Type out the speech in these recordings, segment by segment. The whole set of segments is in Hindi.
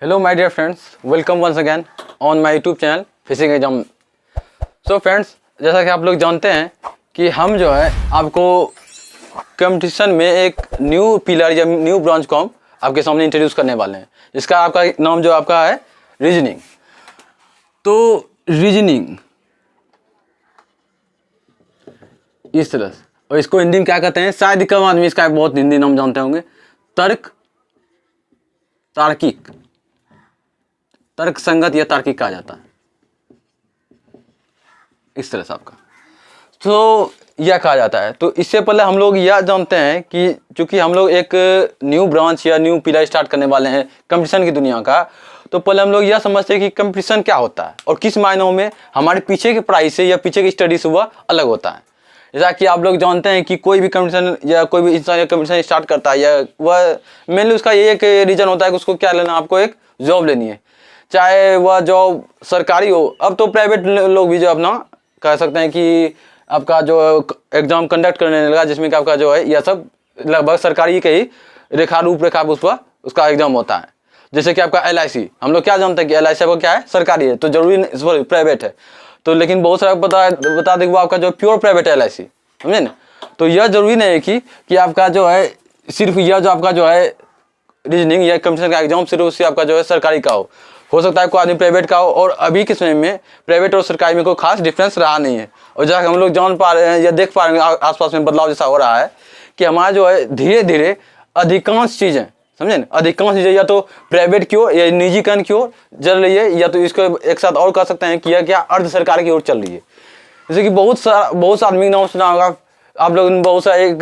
Hello my dear friends, welcome once again on my YouTube channel fishing exam. So friends, जैसा कि आप लोग जानते हैं कि हम जो है आपको कंपटीशन में एक न्यू पिलर या न्यू ब्रांच को हम आपके सामने इंट्रोड्यूस करने वाले हैं, जिसका आपका नाम जो आपका है रीजनिंग। तो रीजनिंग इस तरह से, और इसको हिंदी में क्या कहते हैं, शायद कम आदमी इसका बहुत हिंदी नाम जानते होंगे, तार्किक, तर्क संगत या तार्किक कहा जाता है, इस तरह से आपका तो यह कहा जाता है। तो इससे पहले हम लोग यह जानते हैं कि चूंकि हम लोग एक न्यू ब्रांच या न्यू पिलर स्टार्ट करने वाले हैं कंपटीशन की दुनिया का, तो पहले हम लोग यह समझते हैं कि कंपटीशन क्या होता है और किस मायनों में हमारे पीछे की पढ़ाई से या पीछे की स्टडी से वह अलग होता है। जैसा कि आप लोग जानते हैं कि कोई भी कंपटीशन या कोई भी इंसान कंपटीशन स्टार्ट करता है, या वह मेनली उसका ये एक रीजन होता है कि उसको क्या लेना, आपको एक जॉब लेनी है, चाहे वह जॉब सरकारी हो। अब तो प्राइवेट लोग भी जो अपना कह सकते हैं कि आपका जो एग्जाम कंडक्ट करने लगा, जिसमें कि आपका जो है यह सब लगभग सरकारी के ही रूपरेखा उस पर उसका एग्जाम होता है। जैसे कि आपका LIC, हम लोग क्या जानते हैं कि LIC आपका क्या है, सरकारी है, तो जरूरी नहीं प्राइवेट है। तो लेकिन बहुत सारा बता दें वो आपका जो प्योर प्राइवेट है LIC, समझे ना। तो यह जरूरी नहीं है कि आपका जो है सिर्फ यह जो आपका जो है रीजनिंग या कंपटीशन का एग्जाम सिर्फ उससे आपका जो है सरकारी का हो सकता है कोई आदमी प्राइवेट का हो। और अभी के समय में प्राइवेट और सरकारी में कोई खास डिफरेंस रहा नहीं है। और जैसा हम लोग जान पा रहे हैं या देख पा रहे हैं आसपास में बदलाव जैसा हो रहा है कि हमारा जो है धीरे धीरे अधिकांश चीज़ें, समझे ना, अधिकांश चीज़ें या तो प्राइवेट की ओर या निजीकरण की ओर चल रही है, या तो इसको एक साथ और कह सकते हैं कि यह क्या अर्ध सरकार की ओर चल रही है। जैसे कि बहुत सा आदमी का नाम सुना होगा आप लोगों ने, बहुत सा एक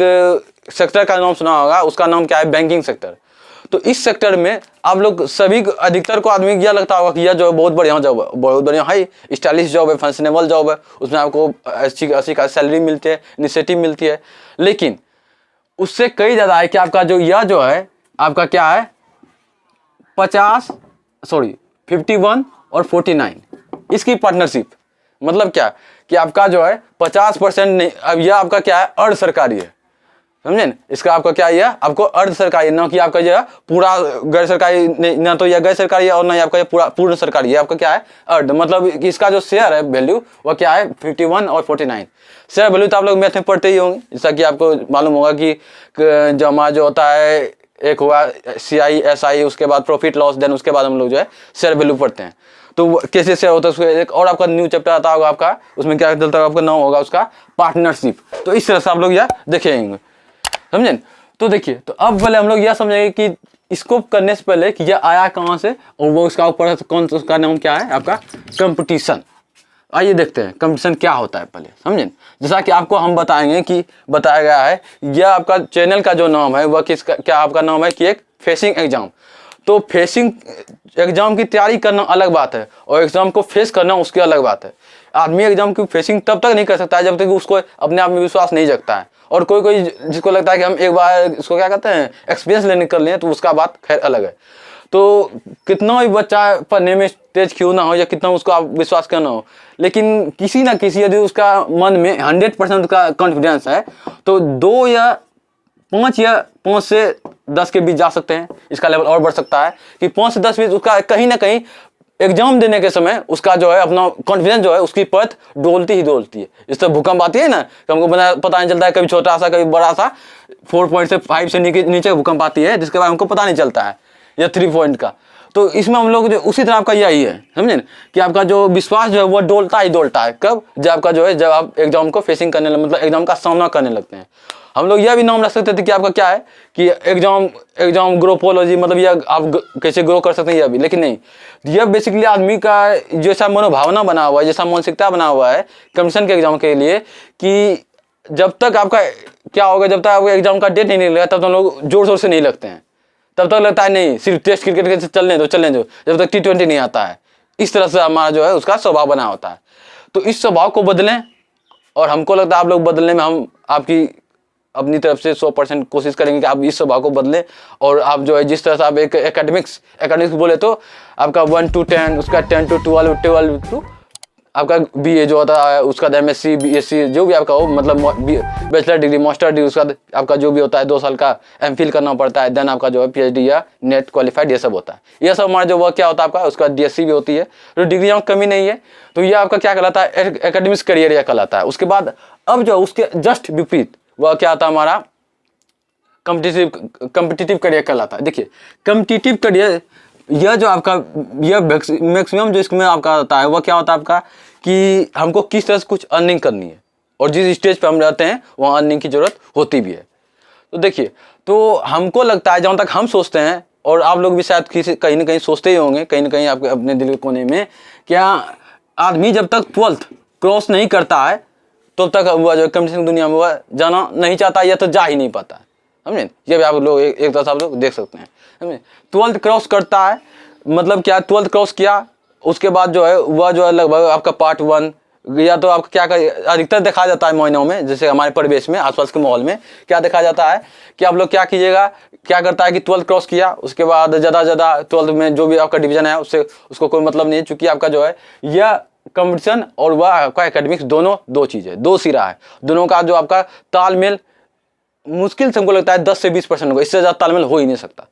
सेक्टर का नाम सुना होगा, उसका नाम क्या है, बैंकिंग सेक्टर। तो इस सेक्टर में आप लोग सभी अधिकतर को आदमी यह लगता होगा कि यह जो है बहुत बढ़िया जॉब है, बहुत बढ़िया है, स्टाइलिश जॉब है, फैशनेबल जॉब है, उसमें आपको अच्छी खासी सैलरी मिलती है, इनिशिएटिव मिलती है। लेकिन उससे कई ज़्यादा है कि आपका जो यह जो है आपका क्या है 51 और 49 इसकी पार्टनरशिप। मतलब क्या कि आपका जो है 50% नहीं, अब यह आपका क्या है अर्ध सरकारी है, समझे ना। इसका आपका क्या है, आपको अर्ध सरकारी, ना कि आपका जो है पूरा गैर सरकारी, ना तो यह गैर सरकारी है और ना ही आपका पूरा पूर्ण सरकारी है, आपका क्या है अर्ध। मतलब कि इसका जो शेयर है वैल्यू वह क्या है 51 और 49 शेयर वैल्यू। तो आप लोग मैथ में पढ़ते ही होंगे, जैसा कि आपको मालूम होगा कि जो हमारा जो होता है एक हुआ CI SI, उसके बाद प्रॉफिट लॉस, देन उसके बाद हम लोग जो है शेयर वैल्यू पढ़ते हैं। तो कैसे शेयर होता है उसको एक और आपका न्यू चैप्टर आता होगा आपका, उसमें क्या चलता होगा, आपका नाम होगा उसका पार्टनरशिप। तो इस तरह से आप लोग यह देखेंगे, समझे। तो देखिए, तो अब पहले हम लोग यह समझेंगे कि इसको करने से पहले कि यह आया कहाँ से और वो इसका ऊपर कौन सा, उसका नाम क्या है आपका कंपटीशन। आइए देखते हैं कंपटीशन क्या होता है पहले, समझे। जैसा कि आपको हम बताएंगे कि बताया गया है, यह आपका चैनल का जो नाम है वह किसका, क्या आपका नाम है कि एक फेसिंग एग्जाम। तो फेसिंग एग्जाम की तैयारी करना अलग बात है और एग्जाम को फेस करना उसकी अलग बात है। आदमी एग्जाम की फेसिंग तब तक नहीं कर सकता है जब तक उसको अपने आप में विश्वास नहीं जगता है। और कोई जिसको लगता है कि हम एक बार इसको क्या कहते हैं एक्सपीरियंस लेने कर लें, तो उसका बात खैर अलग है। तो कितना भी बच्चा पढ़ने में तेज क्यों ना हो या कितना उसको आप विश्वास क्यों ना हो, लेकिन किसी ना किसी यदि उसका मन में 100% का कॉन्फिडेंस है तो 2 या 5 से 10 के बीच जा सकते हैं। इसका लेवल और बढ़ सकता है कि 5 से 10 बीच उसका कहीं ना कहीं एग्जाम देने के समय उसका जो है अपना कॉन्फिडेंस जो है उसकी परत डोलती ही डोलती है। इस तरह भूकंप आती है ना, कि हमको पता नहीं चलता है, कभी छोटा सा कभी बड़ा सा 4.5 से नीचे भूकंप आती है, जिसके बाद हमको पता नहीं चलता है, या 3 पॉइंट का। तो इसमें हम लोग जो उसी तरह आपका यही है, समझे ना, कि आपका जो विश्वास जो है वो डोलता ही डोलता है। कब? जब आपका जो है जब आप एग्जाम को फेसिंग करने मतलब एग्जाम का सामना करने लगते हैं। हम लोग यह भी नाम रख सकते थे कि आपका क्या है कि एग्जाम ग्रोपोलॉजी, मतलब यह आप कैसे ग्रो कर सकते हैं यह भी। लेकिन नहीं, यह बेसिकली आदमी का जैसा मनोभावना बना हुआ है, जैसा मानसिकता बना हुआ है कंपटीशन के एग्जाम के लिए, कि जब तक आपका क्या होगा, जब तक आपका एग्जाम का डेट नहीं निकलेगा तब तक लोग जोर शोर से नहीं लगते हैं। तब तक लगता है नहीं सिर्फ टेस्ट क्रिकेट के चलने दो जब तक T20 नहीं आता है। इस तरह से हमारा जो है उसका स्वभाव बना होता है। तो इस स्वभाव को बदलें, और हमको लगता है आप लोग बदलने में हम आपकी अपनी तरफ से 100% कोशिश करेंगे कि आप इस स्वभाव को बदलें। और आप जो है जिस तरह से आप एक एकेडमिक्स बोले तो आपका 1 to 10, उसका 10 to 12 to आपका BA जो होता है, उसका MSc BSc जो भी आपका हो, मतलब बैचलर डिग्री, मास्टर डिग्री, उसका आपका जो भी होता है 2 साल का MPhil करना पड़ता है, देन आपका जो है PhD या नेट क्वालिफाइड ये सब होता है। ये सब हमारा जो वर्क क्या होता है आपका, उसका DSc भी होती है। तो डिग्री में कमी नहीं है। तो ये आपका क्या कहलाता है, एकेडमिक्स करियर या कहलाता है। उसके बाद अब जो उसके जस्ट विपरीत वह क्या आता है हमारा कम्पिटिटिव करियर कहलाता है। देखिए कम्पिटिटिव करियर यह जो आपका यह मैक्सिमम जो इसमें आपका होता है वह क्या होता है आपका कि हमको किस तरह से कुछ अर्निंग करनी है, और जिस स्टेज पे हम रहते हैं वहाँ अर्निंग की ज़रूरत होती भी है। तो देखिए, तो हमको लगता है, जहाँ तक हम सोचते हैं, और आप लोग भी शायद कहीं ना कहीं सोचते ही होंगे, कहीं ना कहीं आपके अपने दिल के कोने में, क्या आदमी जब तक 12th क्रॉस नहीं करता है तब तक वह जो कंपटीशन दुनिया में वह जाना नहीं चाहता या तो जा ही नहीं पाता है। समझे, ये भी आप लोग एक तरह से आप लोग देख सकते हैं। समझे, 12th क्रॉस करता है मतलब क्या, 12th क्रॉस किया उसके बाद जो है वह जो है लगभग आपका पार्ट 1 या तो आपका क्या कर, अधिकतर देखा जाता है महीनों में, जैसे हमारे परिवेश में आसपास के माहौल में क्या देखा जाता है कि आप लोग क्या कीजिएगा, क्या करता है कि 12th क्रॉस किया, उसके बाद ज़्यादा 12th में जो भी आपका डिवीजन है उससे उसको कोई मतलब नहीं है, चूँकि आपका जो है यह कंपटीशन और वह आपका एकेडमिक्स दोनों दो चीज़ है, दो सिरा है। दोनों का जो आपका तालमेल मुश्किल से हमको लगता है 10 से 20% होगा, इससे ज़्यादा तालमेल हो ही नहीं सकता,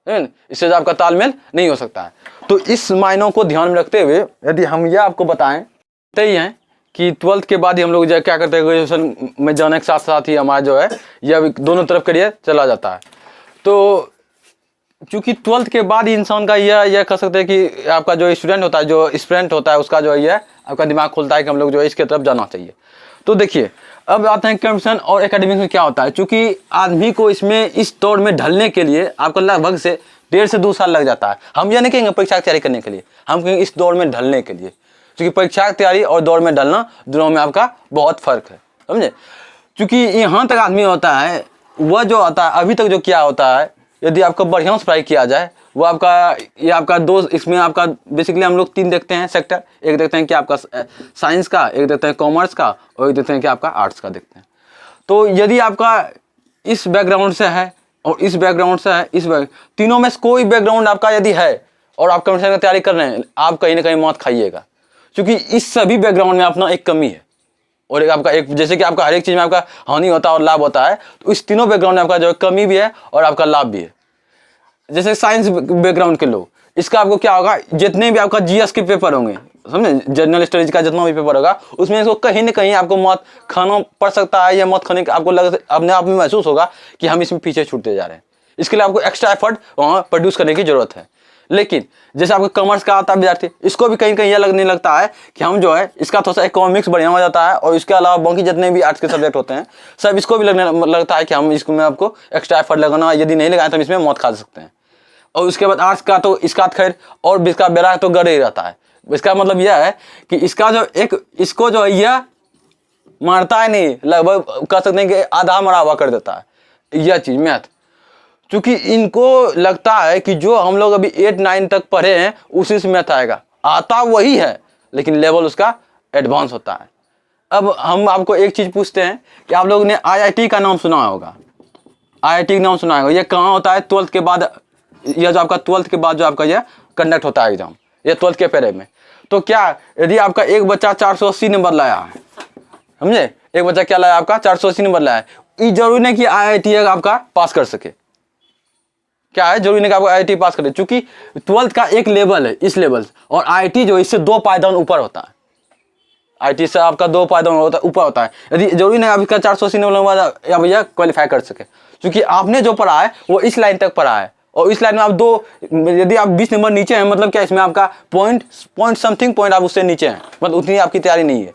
इससे ज़्यादा आपका तालमेल नहीं हो सकता है। तो इस मायनों को ध्यान में रखते हुए यदि हम यह आपको बताएं ही हैं कि 12th के बाद ही हम लोग जो क्या करते हैं, ग्रेजुएशन में जाने के साथ साथ ही हमारा जो है यह दोनों तरफ करियर चला जाता है। तो चूँकि 12th के बाद ही इंसान का यह कह सकते हैं कि आपका जो स्टूडेंट होता है, जो स्टूडेंट होता है, उसका जो है यह आपका दिमाग खुलता है कि हम लोग जो है इसके तरफ जाना चाहिए। तो देखिए अब आते हैं कंपटीशन और एकेडमिक्स में क्या होता है। चूँकि आदमी को इसमें इस दौर में ढलने के लिए आपको लगभग से 1.5 से 2 साल लग जाता है। हम यह नहीं कहेंगे परीक्षा की तैयारी करने के लिए, हम कहेंगे इस दौर में ढलने के लिए, क्योंकि परीक्षा की तैयारी और दौड़ में ढलना दोनों में आपका बहुत फर्क है। समझे, क्योंकि यहाँ तक आदमी होता है वह जो आता है अभी तक जो क्या होता है, यदि आपका बढ़िया से पढ़ाई किया जाए वो आपका ये आपका दो, इसमें आपका बेसिकली हम लोग 3 देखते हैं सेक्टर। एक देखते हैं कि आपका साइंस का, एक देखते हैं कॉमर्स का, और एक देखते हैं कि आपका आर्ट्स का देखते हैं। तो यदि आपका इस बैकग्राउंड से है और इस बैकग्राउंड से है, तीनों में से कोई बैकग्राउंड आपका यदि है और आप कंपटीशन की तैयारी कर रहे हैं, आप कहीं ना कहीं मौत खाइएगा, क्योंकि इस सभी बैकग्राउंड में अपना एक कमी है और एक आपका एक, जैसे कि आपका हर एक चीज़ में आपका हानि होता है और लाभ होता है, तो इस तीनों बैकग्राउंड में आपका जो कमी भी है और आपका लाभ भी है। जैसे साइंस बैकग्राउंड के लोग, इसका आपको क्या होगा, जितने भी आपका GS के पेपर होंगे, समझे, जनरल स्टडीज का जितना भी पेपर होगा, उसमें इसको कहीं ना कहीं आपको मौत खाना पड़ सकता है, या मौत खाने का आपको अपने आप में महसूस होगा कि हम इसमें पीछे छूटते जा रहे हैं। इसके लिए आपको एक्स्ट्रा एफर्ट वहाँ प्रोड्यूस करने की जरूरत है। लेकिन जैसे आपको कॉमर्स का आता है विद्यार्थी, इसको भी कहीं कहीं यह लगने लगता है कि हम जो है इसका थोड़ा सा इकोनॉमिक्स बढ़िया हो जाता है, और इसके अलावा बाकी जितने भी आर्ट्स के सब्जेक्ट होते हैं सब इसको भी लगने लगता है कि हम इसमें आपको एक्स्ट्रा एफर्ट लगाना, यदि नहीं लगाए तो हम इसमें मौत खा सकते हैं। और उसके बाद आर्ट्स का तो इसका खैर और इसका बेरा तो गड़ ही रहता है। इसका मतलब यह है कि इसका जो एक इसको जो है यह मारता है नहीं, लगभग कह सकते हैं कि आधा मरा हुआ कर देता है यह चीज़ मैथ। क्योंकि इनको लगता है कि जो हम लोग अभी 8-9 तक पढ़े हैं उसी से मैथ आएगा, आता वही है लेकिन लेवल उसका एडवांस होता है। अब हम आपको एक चीज़ पूछते हैं कि आप लोगों ने IIT का नाम सुना होगा, IIT का नाम सुना होगा, यह कहाँ होता है, 12th के बाद, यह जो आपका 12th के बाद जो आपका यह कंडक्ट होता है एग्जाम, ये 12th के पहले में। तो क्या यदि आपका एक बच्चा 480 नंबर लाया है, समझे, एक बच्चा क्या लाया आपका 480 नंबर लाया है, ये जरूरी नहीं कि IIT आपका पास कर सके। क्या है, जरूरी नहीं कि आपको IIT पास करे, चूंकि 12th का एक लेवल है इस लेवल, और IIT जो इससे 2 पायदान ऊपर होता है, IIT से आपका 2 पायदान ऊपर होता है। यदि जरूरी नहीं आपका 480 नंबर या भैया क्वालिफाई कर सके, क्योंकि आपने जो पढ़ा है वो इस लाइन तक पढ़ा है, और इस लाइन में आप यदि आप 20 नंबर नीचे हैं, मतलब क्या इसमें आपका पॉइंट समथिंग पॉइंट आप उससे नीचे हैं, मतलब उतनी आपकी तैयारी नहीं है,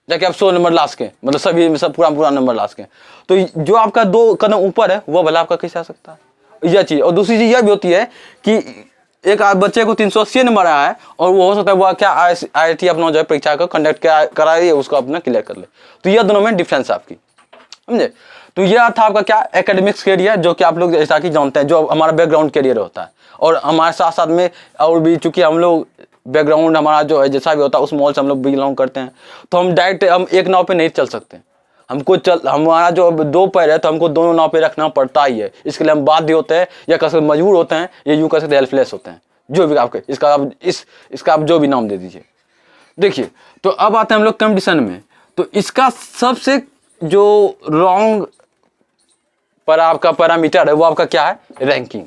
जाके आप 100 नंबर लास्ट के, मतलब सभी में सब पूरा नंबर लास्ट के। तो जो आपका 2 कदम ऊपर है वो भला आपका कैसे आ सकता है, यह चीज़। और दूसरी चीज़ यह भी होती है कि एक बच्चे को 380 नंबर आया है और वो हो सकता है वो क्या IIT अपना जो है परीक्षा को कंडक्ट कराए, उसको अपना क्लियर कर ले। तो यह दोनों में डिफरेंस है आपकी, समझे। तो यह था आपका क्या एकेडमिक्स करियर, जो कि आप लोग जैसा कि जानते हैं जो हमारा बैकग्राउंड करियर होता है, और हमारे साथ साथ में और भी, चूंकि हम लोग बैकग्राउंड हमारा जो है जैसा भी होता है उस माहौल से हम लोग बिलोंग करते हैं, तो हम डायरेक्ट हम एक नाव पे नहीं चल सकते, हमको हमारा जो 2 पैर है तो हमको दोनों नाव पे रखना पड़ता ही है। इसके लिए हम बाध्य होते हैं, या कह सकते मजबूर होते हैं, या यूँ कह सकते हेल्पलेस होते हैं, जो भी आपके इसका आप जो भी नाम दे दीजिए। देखिए, तो अब आते हैं हम लोग कंपटीशन में। तो इसका सबसे जो रॉन्ग पर आपका पैरामीटर है वो आपका क्या है, रैंकिंग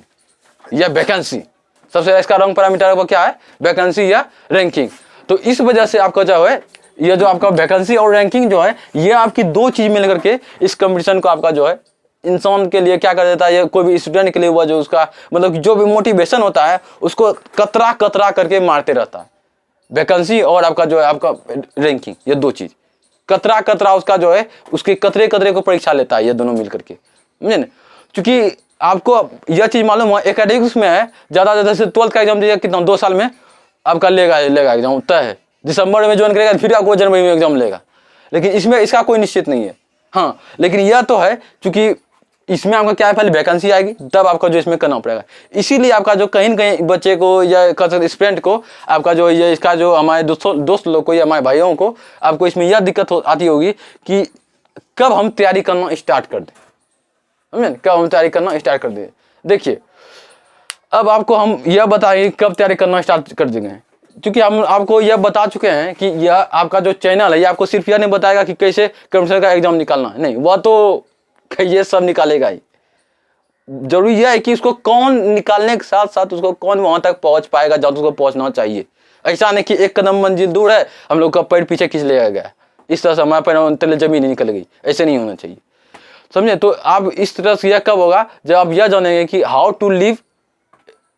या वैकेंसी। सबसे इसका रॉन्ग पैरामीटर वो क्या है, वैकेंसी या रैंकिंग। तो इस वजह से आपका जो है ये जो आपका वैकेंसी और रैंकिंग जो है ये आपकी दो चीज मिल करके इस कंपटीशन को आपका जो है इंसान के लिए क्या कर देता है, ये कोई भी स्टूडेंट के लिए हुआ जो उसका मतलब जो भी मोटिवेशन होता है उसको कतरा कतरा करके मारते रहता है। वैकेंसी और आपका जो है आपका रैंकिंग, ये दो चीज कतरा कतरा उसका जो है उसके कतरे कतरे को परीक्षा लेता है, ये दोनों मिल करके, समझे ना। क्योंकि आपको यह चीज मालूम है एकेडमिक्स में है ज्यादा से 12th का एग्जाम दीजिए कितना 2 साल में आपका लेगा एग्जाम तय है, दिसंबर में ज्वाइन करेगा फिर आपको जनवरी में एग्जाम लेगा। लेकिन इसमें इसका कोई निश्चित नहीं है। हाँ, लेकिन यह तो है क्योंकि इसमें आपका क्या है, पहले वैकेंसी आएगी तब आपका जो इसमें करना पड़ेगा। इसीलिए आपका जो कहीं न कहीं बच्चे को या स्टूडेंट को आपका जो ये इसका जो हमारे दोस्त लोग को या हमारे भाइयों को आपको इसमें यह दिक्कत आती होगी कि कब हम तैयारी करना स्टार्ट कर दें, समझे, कब हम तैयारी करना स्टार्ट कर दें। देखिए, अब आपको हम यह बताएंगे कब तैयारी करना स्टार्ट कर देंगे, क्योंकि हम आपको यह बता चुके हैं कि यह आपका जो चैनल है ये आपको सिर्फ यह नहीं बताएगा कि कैसे कंप्यूटर का एग्जाम निकालना है, नहीं, वह तो ये सब निकालेगा ही। जरूरी यह है कि उसको कौन निकालने के साथ साथ उसको कौन वहां तक पहुंच पाएगा जब उसको पहुंचना चाहिए। ऐसा नहीं कि एक कदम मंजिल दूर है हम लोग का पैर पीछे खींच लिया गया, इस तरह से हमारे पैर तले जमीन नहीं निकल गई, ऐसे नहीं होना चाहिए, समझे। तो आप इस तरह से यह कब होगा जब आप यह जानेंगे कि how to live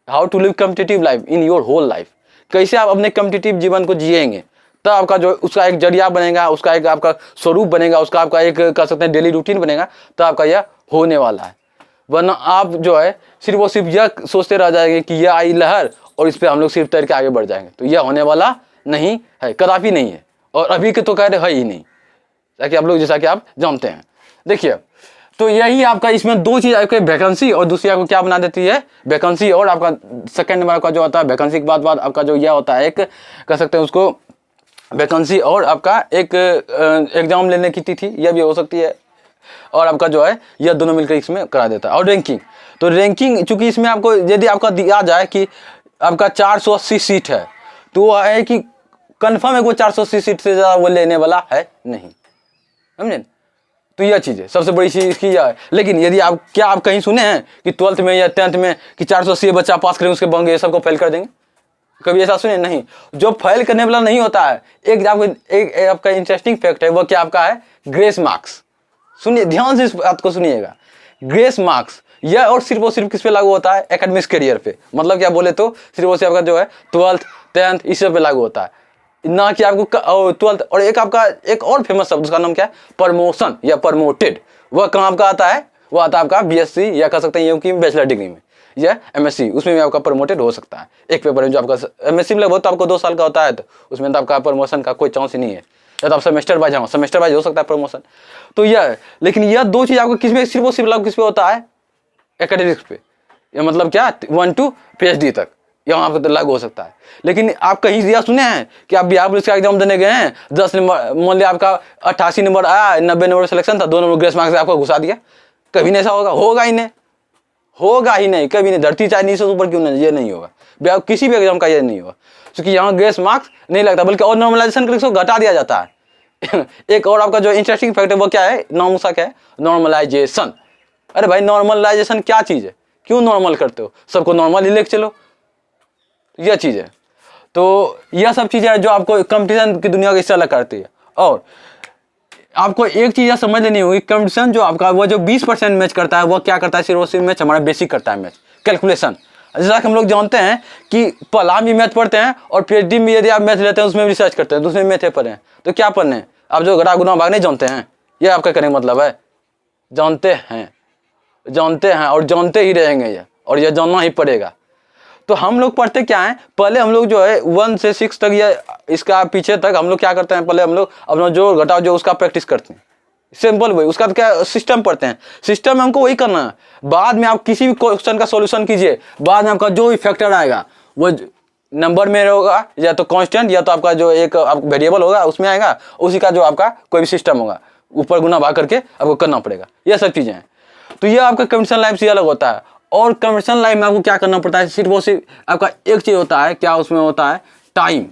competitive life in your whole life, कैसे आप अपने कॉम्पिटिटिव जीवन को जिएंगे, तब आपका जो उसका एक जरिया बनेगा, उसका एक आपका स्वरूप बनेगा, उसका आपका एक कह सकते हैं डेली रूटीन बनेगा, तो आपका यह होने वाला है। वरना आप जो है सिर्फ वो सिर्फ यह सोचते रह जाएंगे कि यह आई लहर और इस पर हम लोग सिर्फ तैर के आगे बढ़ जाएंगे, तो यह होने वाला नहीं है, कदापि नहीं है, और अभी के तो कह रहे है ही नहीं, ताकि आप लोग जैसा कि आप जानते हैं। देखिए, तो यही आपका इसमें दो चीज आपके वैकेंसी और दूसरी आपको क्या बना देती है, वैकेंसी और आपका सेकंड नंबर का जो होता है वैकेंसी के बाद आपका जो यह होता है एक कह सकते हैं उसको वैकेंसी और आपका एक एग्जाम लेने की तिथि, यह भी हो सकती है, और आपका जो है यह दोनों मिलकर इसमें करा देता है। और रैंकिंग, तो रैंकिंग चूंकि इसमें आपको यदि आपका दिया जाए कि आपका 480 सीट है तो वह है कि कन्फर्म है वो 480 सीट से ज़्यादा वो लेने वाला है नहीं, समझे। तो यह चीज़ है, सबसे बड़ी चीज़ इसकी यह है। लेकिन यदि आप कहीं सुने हैं कि 12th में या 10th में कि 480 बच्चा पास करेंगे उसके बंगे सबको फेल कर देंगे, कभी ऐसा सुने नहीं। जो फेल करने वाला नहीं होता है, एक आपका इंटरेस्टिंग फैक्ट है, वो क्या आपका है, ग्रेस मार्क्स। सुनिए ध्यान से इस बात को सुनिएगा, ग्रेस मार्क्स यह और सिर्फ किस पे लागू होता है, एकेडमिक्स करियर पे। मतलब क्या बोले तो सिर्फ और सिर्फ आपका जो है 12th 10th इस पे लागू होता है, ना कि आपको 12th। और एक आपका एक और फेमस शब्द उसका नाम क्या है, प्रमोशन या प्रमोटेड। वह कहाँ आपका आता है, वह आता है आपका BSc या कह सकते हैं कि बैचलर डिग्री में या MSc, उसमें भी आपका प्रमोटेड हो सकता है। एक पेपर में जो आपका MSc में लगभग तो आपको 2 साल का होता है, तो उसमें तो आपका प्रमोशन का कोई चांस ही नहीं है, या तो आप सेमेस्टर वाइज हो सकता है प्रमोशन। तो यह है, लेकिन यह दो चीज़ आपको किसमें सिर्फ और सिर्फ लागू किस पे होता है, एकेडमिक्स पे, या मतलब क्या 1 to PhD तक यहाँ पे तो लागू हो सकता है। लेकिन आप कहीं यह सुने हैं कि आप बिहार पुलिस का एग्जाम देने गए हैं, 10 नंबर मान लिया आपका 88 नंबर आया, 90 नंबर सिलेक्शन था, 2 नंबर ग्रेस मार्क्स से आपको घुसा दिया, कभी नहीं ऐसा होगा ही नहीं, होगा ही नहीं, कभी नहीं। धरती चाहे नीचे ऊपर क्यों नहीं, ये नहीं होगा, किसी भी एग्जाम का ये नहीं होगा, क्योंकि यहाँ ग्रेस मार्क्स नहीं लगता, बल्कि और नॉर्मलाइजेशन के लिए घटा दिया जाता है। एक और आपका जो इंटरेस्टिंग फैक्ट है वो क्या है, नाम उसका क्या है, नॉर्मलाइजेशन। अरे भाई नॉर्मलाइजेशन क्या चीज़ है, क्यों नॉर्मल करते हो, सबको नॉर्मल ही लेके चलो, यह चीज़ है। तो यह सब चीज़ें हैं जो आपको कंपटीशन की दुनिया को इससे अलग करती है। और आपको एक चीज़ समझ लेनी होगी, कंपटीशन जो आपका वो जो 20% मैच करता है, वो क्या करता है, सिर्फ मैच हमारा बेसिक करता है, मैच कैलकुलेशन। जैसा कि हम लोग जानते हैं कि पहला भी मैथ पढ़ते हैं और PhD में यदि आप मैथ लेते हैं उसमें रिसर्च करते हैं, दूसरे मैथ पढ़े हैं, तो क्या पढ़ने हैं आप, जो घटा गुना भाग नहीं जानते हैं, ये आपका करने का मतलब है, जानते हैं और जानते ही रहेंगे ये, और ये जानना ही पड़ेगा। तो हम लोग पढ़ते क्या है, पहले हम लोग जो है 1 से 6 तक या इसका पीछे तक हम लोग क्या करते हैं, पहले हम लोग अपना जोड़ घटाओ जो उसका प्रैक्टिस करते हैं, सिंपल वही, उसका तो क्या सिस्टम पढ़ते हैं, सिस्टम में हमको वही करना है। बाद में आप किसी भी क्वेश्चन का सॉल्यूशन कीजिए, बाद में आपका जो भी फैक्टर आएगा वो नंबर में होगा, या तो कांस्टेंट या तो आपका जो एक वेरिएबल होगा उसमें आएगा, उसी का जो आपका कोई भी सिस्टम होगा ऊपर गुना भाग करके आपको करना पड़ेगा, ये सब चीज़ें हैं। तो ये आपका कंपटीशन लाइफ से अलग होता है। और कंपटीशन लाइफ में आपको क्या करना पड़ता है, सिर्फ वो सिर्फ आपका एक चीज़ होता है, क्या उसमें होता है, टाइम।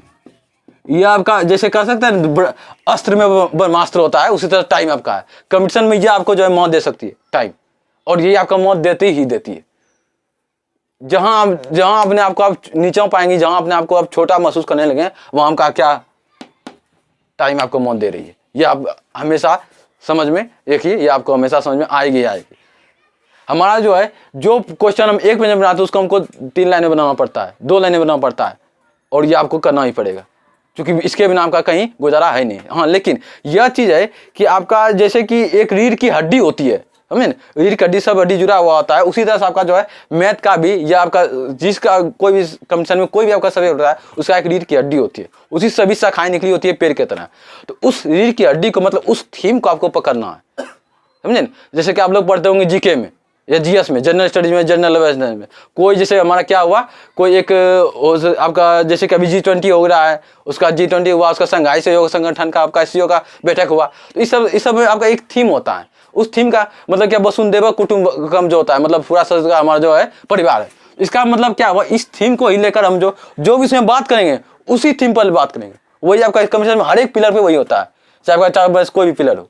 ये आपका जैसे कर सकते हैं अस्त्र में ब्रह्मास्त्र होता है, उसी तरह टाइम आपका है। कंपटीशन में ये आपको जो है मौत दे सकती है टाइम, और ये आपका मौत देती ही देती है। जहां अपने आप को आप नीचा पाएंगे, जहां अपने आप को आप छोटा महसूस करने लगे, वहां का क्या टाइम आपको मौत दे रही है। ये आप हमेशा समझ में रखिए, ये आपको हमेशा समझ में आएगी। हमारा जो है जो क्वेश्चन हम 1 मिनट में बनाते हैं उसको हमको 3 लाइनें बनाना पड़ता है, 2 लाइनें बनाना पड़ता है, और ये आपको करना ही पड़ेगा, क्योंकि इसके बिना आपका कहीं गुजारा है नहीं। हाँ, लेकिन यह चीज़ है कि आपका जैसे कि एक रीढ़ की हड्डी होती है, समझे ना, रीढ़ की हड्डी सब हड्डी जुड़ा हुआ होता है, उसी तरह से आपका जो है मैथ का भी, या आपका जिसका कोई भी कंपटीशन में कोई भी आपका सब्जेक्ट होता है, उसका एक रीढ़ की हड्डी होती है, उसी सभी शाखाएं निकली होती है पेड़ के तरह। तो उस रीढ़ की हड्डी को, मतलब उस थीम को आपको पकड़ना है, समझे ना। जैसे कि आप लोग पढ़ते होंगे जीके में या जीएस में, जनरल स्टडीज में, जनरल अवेयरनेस में, कोई जैसे हमारा क्या हुआ, कोई एक आपका जैसे कि अभी G20 हो रहा है, उसका G20 हुआ, उसका संघाई सहयोग संगठन का आपका SCO का बैठक हुआ, तो इस सब में आपका एक थीम होता है। उस थीम का मतलब क्या, वसुंधैव कुटुंबकम जो होता है, मतलब पूरा का हमारा जो है परिवार है। इसका मतलब क्या हुआ, इस थीम को ही लेकर हम जो भी इसमें बात करेंगे उसी थीम पर बात करेंगे। वही आपका कमीशन में हर एक पिलर पे वही होता है, चाहे आपका बस कोई भी पिलर हो,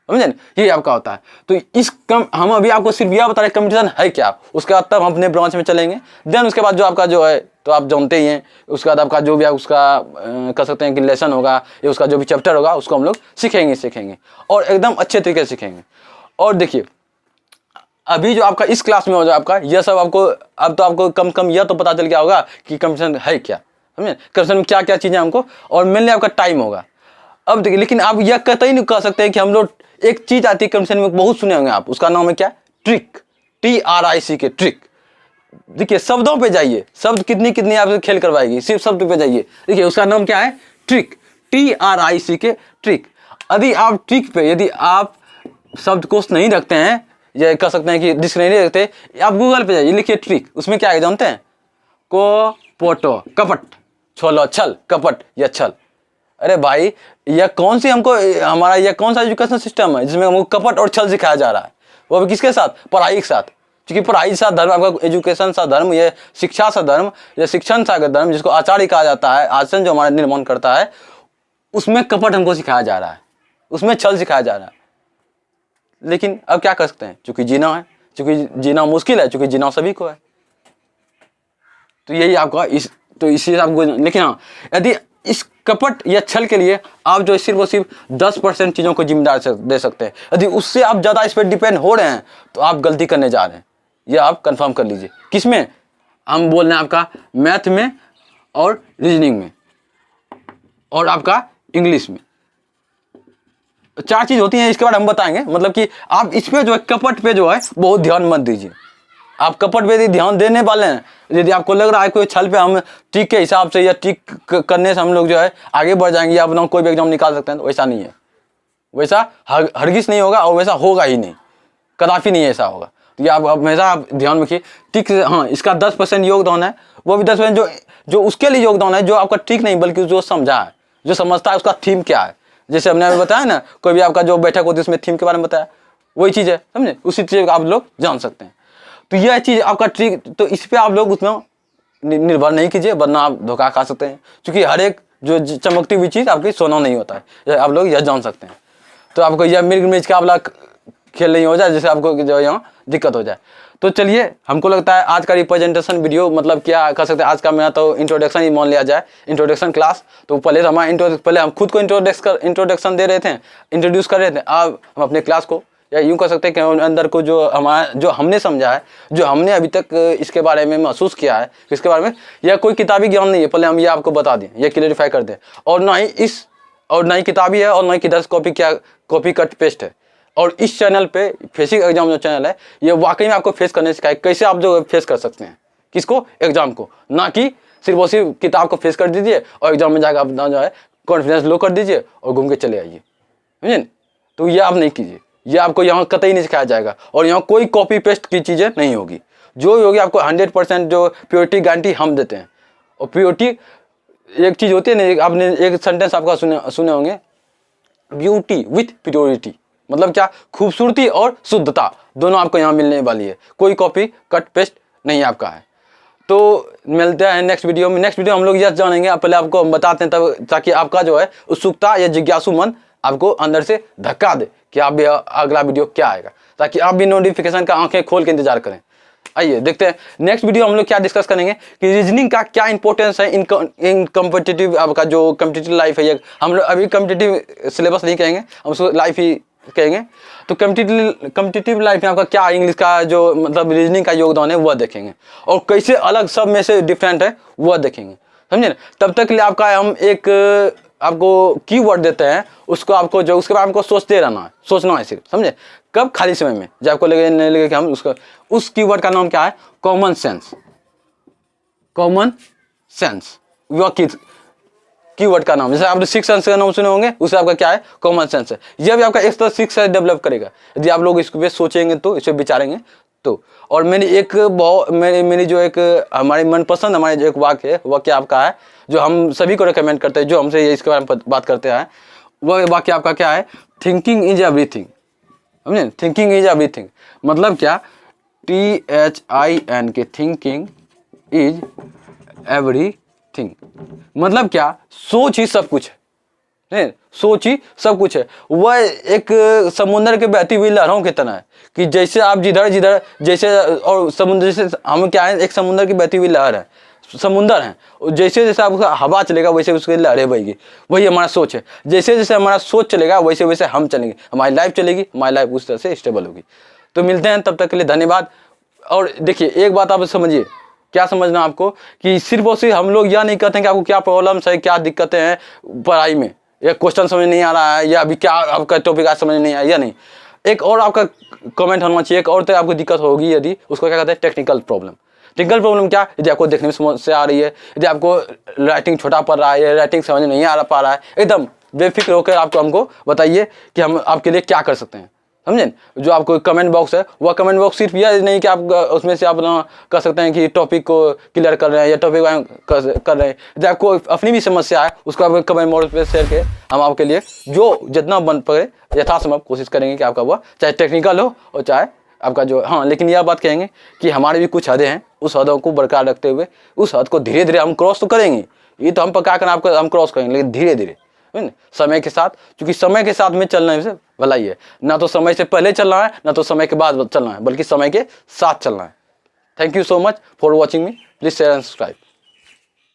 समझे ना, ये आपका होता है। तो हम अभी आपको सिर्फ यह बता रहे कंपटीशन है क्या, उसके बाद तब हम अपने ब्रांच में चलेंगे। देन उसके बाद जो आपका जो है, तो आप जानते ही हैं, उसके बाद आपका जो भी उसका कर सकते हैं कि लेसन होगा, या उसका जो भी चैप्टर होगा, उसको हम लोग सीखेंगे और एकदम अच्छे तरीके से सीखेंगे। और देखिए, अभी जो आपका इस क्लास में हो जाए आपका यह सब आपको, अब तो आपको कम यह तो पता चल गया होगा कि कंपटीशन है क्या, समझे, कंपटीशन में क्या क्या चीज़ें हमको, और मेनली आपका टाइम होगा। अब देखिए, लेकिन आप यह कतई नहीं कह सकते कि हम लोग, एक चीज आती है कंपटीशन में, बहुत सुने होंगे आप, उसका नाम है क्या, ट्रिक, TRIC के ट्रिक। देखिए शब्दों पे जाइए, शब्द कितनी आपसे खेल करवाएगी, सिर्फ शब्द पे जाइए, देखिए उसका नाम क्या है, ट्रिक, TRIC के ट्रिक। यदि आप शब्दकोश नहीं रखते हैं, या कह सकते हैं कि डिक्शनरी नहीं रखते, आप गूगल पे जाइए, लिखिए ट्रिक, उसमें क्या है जानते हैं, को पोटो कपट, छोलो छल, कपट या छल। अरे भाई, यह कौन सी हमको, हमारा यह कौन सा एजुकेशन सिस्टम है जिसमें हमको कपट और छल सिखाया जा रहा है, वो भी किसके साथ, पढ़ाई के साथ। क्योंकि पढ़ाई सा धर्म, आपका एजुकेशन सा धर्म, ये शिक्षा सा धर्म, या शिक्षण सा धर्म, जिसको आचार्य कहा जाता है, आचरण जो हमारा निर्माण करता है, उसमें कपट हमको सिखाया जा रहा है, उसमें छल सिखाया जा रहा है। लेकिन अब क्या कर सकते हैं, चूंकि जीना है, चूंकि जीना मुश्किल है, चूंकि जीना सभी को है, तो यही आपका इसी आपको। लेकिन हाँ, यदि इस कपट या छल के लिए आप जो सिर्फ और सिर्फ 10% चीज़ों को जिम्मेदार दे सकते हैं, यदि उससे आप ज़्यादा इस पर डिपेंड हो रहे हैं, तो आप गलती करने जा रहे हैं, यह आप कंफर्म कर लीजिए। किसमें हम बोल रहे हैं, आपका मैथ में, और रीजनिंग में, और आपका इंग्लिश में। 4 चीज़ होती हैं, इसके बाद हम बताएंगे। मतलब कि आप इस पे जो है, कपट पे जो है बहुत ध्यान मत दीजिए। आप कपट पे यदि ध्यान देने वाले हैं, यदि आपको लग रहा है कोई छल पे हम ट्रिक के हिसाब से या ट्रिक करने से हम लोग जो है आगे बढ़ जाएंगे, या अपना कोई भी एग्जाम निकाल सकते हैं, तो वैसा नहीं है, वैसा हरगिज नहीं होगा, और वैसा होगा ही नहीं, कदापि नहीं ऐसा होगा। तो ये आप हमेशा आप ध्यान रखिए। ट्रिक, हाँ, इसका 10% योगदान है, वो भी 10% जो उसके लिए योगदान है जो आपका ट्रिक नहीं, बल्कि जो समझा है, जो समझता है उसका थीम क्या है। जैसे हमने अभी बताया ना, कोई भी आपका जो बैठक होती है उसमें थीम के बारे में बताया, वही चीज़ है, समझे, उसी चीज़ को आप लोग जान सकते हैं। तो यह चीज़ आपका ट्रिक, तो इस पर आप लोग उसमें निर्भर नहीं कीजिए, वरना आप धोखा खा सकते हैं। क्योंकि हर एक जो चमकती हुई चीज़ आपकी सोना नहीं होता है, आप लोग यह जान सकते हैं। तो आपको यह मिर्ग मिर्च का आपला खेल नहीं हो जाए, जैसे आपको जो यहाँ दिक्कत हो जाए। तो चलिए, हमको लगता है आज का रिप्रेजेंटेशन वीडियो, मतलब क्या कर सकते हैं, आज का मेरा तो इंट्रोडक्शन ही मान लिया जाए, इंट्रोडक्शन क्लास। तो पहले हम खुद को इंट्रोडक्शन दे रहे थे, इंट्रोड्यूस कर रहे थे। अब हम अपने क्लास को, या यूँ कह सकते हैं कि अंदर को जो हमने समझा है, जो हमने अभी तक इसके बारे में महसूस किया है, इसके बारे में, यह कोई किताबी ज्ञान नहीं है, पहले हम ये आपको बता दें, ये क्लियरिफाई कर दें। और ना ही किताबी है, और ना ही किधर कॉपी कट पेस्ट है। और इस चैनल पे, फेसिक एग्जाम जो चैनल है, ये वाकई में आपको फेस करने सिखाए, कैसे आप जो फेस कर सकते हैं, किसको, एग्जाम को, ना कि सिर्फ और सिर्फ किताब को फेस कर दीजिए और एग्जाम में जाकर अपना जो है कॉन्फिडेंस लो कर दीजिए और घूम के चले आइए, समझे। तो ये आप नहीं कीजिए, ये आपको यहाँ कतई नहीं सिखाया जाएगा, और यहाँ कोई कॉपी पेस्ट की चीज़ें नहीं होगी। जो भी होगी आपको 100% जो प्योरिटी गारंटी हम देते हैं। और प्योरिटी एक चीज़ होती है ना, आपने एक सेंटेंस आपका सुने होंगे, ब्यूटी विथ प्योरिटी, मतलब क्या, खूबसूरती और शुद्धता दोनों आपको यहाँ मिलने वाली है, कोई कॉपी कट पेस्ट नहीं आपका है। तो मिलते हैं नेक्स्ट वीडियो में। नेक्स्ट वीडियो हम लोग यह जानेंगे, आप पहले आपको हम बताते हैं तब, ताकि आपका जो है उत्सुकता या जिज्ञासु मन आपको अंदर से धक्का दे कि आप भी अगला वीडियो क्या आएगा, ताकि आप भी नोटिफिकेशन का आंखें खोल के इंतजार करें। आइए देखते हैं नेक्स्ट वीडियो हम लोग क्या डिस्कस करेंगे कि रीजनिंग का क्या इंपॉर्टेंस है इन कॉम्पिटिटिव, आपका जो कॉम्पिटिटिव लाइफ है। ये हम लोग अभी कॉम्पिटिटिव सिलेबस नहीं कहेंगे, हम उसको लाइफ ही कहेंगे। तो कॉम्पिटिटिव लाइफ में आपका क्या इंग्लिश का जो मतलब रीजनिंग का योगदान है वह देखेंगे, और कैसे अलग सब में से डिफरेंट है वह देखेंगे, समझे ना। तब तक के लिए आपका हम एक आपको कीवर्ड देते हैं, उसको आपको जो उसके बाद आपको सोचते रहना है, सोचना है सिर्फ, समझे। कब? खाली समय में, जब आपको लगे नहीं लगे कि हम उसका उस कीवर्ड का नाम क्या है? Common sense. कॉमन सेंस वह कीवर्ड का नाम, जैसे आपने सिक्स सेंस का नाम सुने होंगे, उससे आपका क्या है? कॉमन सेंस है। यह भी आपका एक्स्ट्रा सिक्स सेंस डेवलप करेगा यदि आप लोग इसको पे सोचेंगे तो, इस पे विचारेंगे तो। और मेरी जो एक हमारी मनपसंद हमारे जो एक वाक्य है, वह क्या आपका है, जो हम सभी को रिकमेंड करते हैं, जो हमसे इसके बारे में बात करते हैं, वह वाक्य आपका क्या है? थिंकिंग इज एवरीथिंग, समझे। थिंकिंग इज एवरीथिंग मतलब क्या? THINK, थिंकिंग इज एवरीथिंग मतलब क्या? सोच ही सब कुछ है, सोच ही सब कुछ है। वह एक समुद्र के बहती हुई लहरों की तरह है कि जैसे आप जिधर जैसे, और समुद्र जैसे हम क्या है, एक समुद्र की बहती हुई लहर है, समुंदर है, जैसे जैसे आपका हवा चलेगा वैसे उसकी लहरें बहेगी। वही हमारा सोच है, जैसे जैसे हमारा सोच चलेगा वैसे वैसे हम चलेंगे, हमारी लाइफ चलेगी, हमारी लाइफ उस तरह से स्टेबल होगी। तो मिलते हैं, तब तक के लिए धन्यवाद। और देखिए एक बात आप समझिए, क्या समझना आपको, कि सिर्फ और सिर्फ हम लोग यह नहीं कहते हैं कि आपको क्या प्रॉब्लम्स है, क्या दिक्कतें हैं पढ़ाई में, या क्वेश्चन समझ नहीं आ रहा है, या अभी क्या आपका टॉपिक आज समझ नहीं आया, या नहीं। एक और आपका कमेंट होना चाहिए, एक और तो आपको दिक्कत होगी, यदि उसको क्या कहते हैं? Technical problem. टेक्निकल प्रॉब्लम क्या? यदि आपको देखने में समस्या आ रही है, यदि आपको राइटिंग छोटा पड़ रहा है, राइटिंग समझ नहीं आ पा रहा है, एकदम बेफिक्र होकर आपको हमको बताइए कि हम आपके लिए क्या कर सकते हैं, समझे। जो आपको कमेंट बॉक्स है, वह कमेंट बॉक्स सिर्फ यह नहीं कि आप उसमें से आप कर सकते हैं कि टॉपिक को क्लियर कर रहे हैं या टॉपिक कर रहे हैं। यदि आपको अपनी भी समस्या है, उसको आप कमेंट बॉक्स पे शेयर करें, हम आपके लिए जो जितना बन पड़े यथासंभव कोशिश करेंगे कि आपका वह चाहे टेक्निकल हो और चाहे आपका जो, हाँ, लेकिन यह बात कहेंगे कि हमारे भी कुछ हदें हैं, उस हदों को बरकरार रखते हुए उस हद को धीरे धीरे हम क्रॉस तो करेंगे। ये तो हम पक्का करना आपको, हम क्रॉस करेंगे, लेकिन धीरे धीरे, समय के साथ, क्योंकि समय के साथ में चलने से भलाई है। ना तो समय से पहले चलना है, ना तो समय के बाद चलना है, बल्कि समय के साथ चलना है। Thank you so much for watching me. Please share and subscribe.